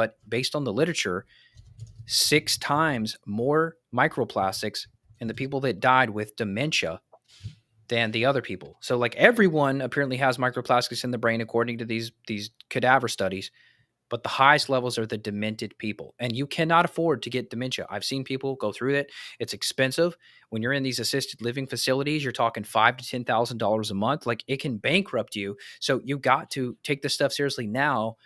but based on the literature, 6 times more microplastics in the people that died with dementia than the other people. So like everyone apparently has microplastics in the brain according to these cadaver studies, but the highest levels are the demented people. And you cannot afford to get dementia. I've seen people go through it. It's expensive. When you're in these assisted living facilities, you're talking $5,000 to $10,000 a month. Like it can bankrupt you. So you got to take this stuff seriously now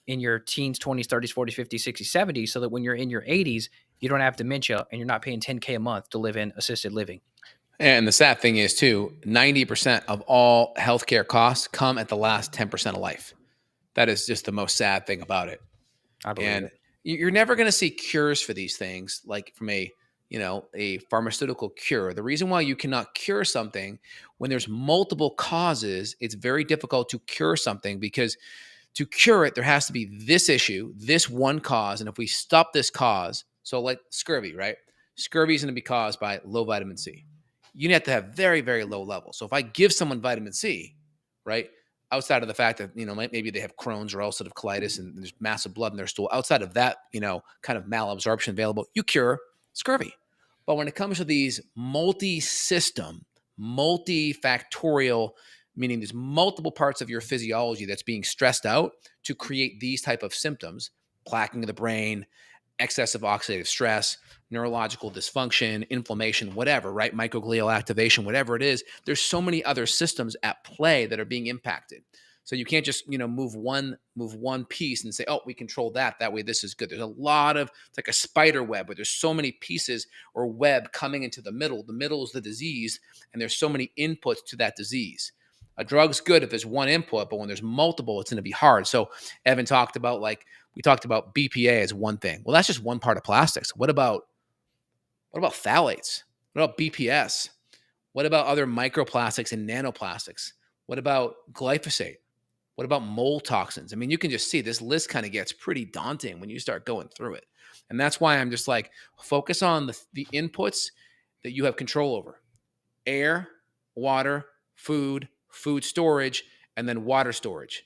in your teens, 20s, 30s, 40s, 50s, 60s, 70s, so that when you're in your 80s, you don't have dementia and you're not paying $10K a month to live in assisted living. And the sad thing is too, 90% of all healthcare costs come at the last 10% of life. That is just the most sad thing about it. I believe And it. you're never going to see cures for these things, like from a pharmaceutical cure. The reason why you cannot cure something when there's multiple causes, it's very difficult to cure something, because to cure it, there has to be this issue, this one cause. And if we stop this cause, so like scurvy, right? Scurvy is going to be caused by low vitamin C. You have to have very, very low levels. So if I give someone vitamin C, right, outside of the fact that, maybe they have Crohn's or ulcerative colitis and there's massive blood in their stool, outside of that, kind of malabsorption available, you cure scurvy. But when it comes to these multi-system, multifactorial, meaning there's multiple parts of your physiology that's being stressed out to create these type of symptoms, plaquing of the brain, excessive oxidative stress, neurological dysfunction, inflammation, whatever, right? Microglial activation, whatever it is, there's so many other systems at play that are being impacted. So you can't just, move one piece and say, oh, we control that. That way this is good. There's a lot of, it's like a spider web where there's so many pieces or web coming into the middle. The middle is the disease, and there's so many inputs to that disease. A drug's good if there's one input, but when there's multiple, it's going to be hard. So Evan talked about, we talked about BPA as one thing. Well, that's just one part of plastics. What about phthalates? What about BPS? What about other microplastics and nanoplastics? What about glyphosate? What about mold toxins? I mean, you can just see this list kind of gets pretty daunting when you start going through it. And that's why I'm just like, focus on the inputs that you have control over: air, water, food storage, and then water storage.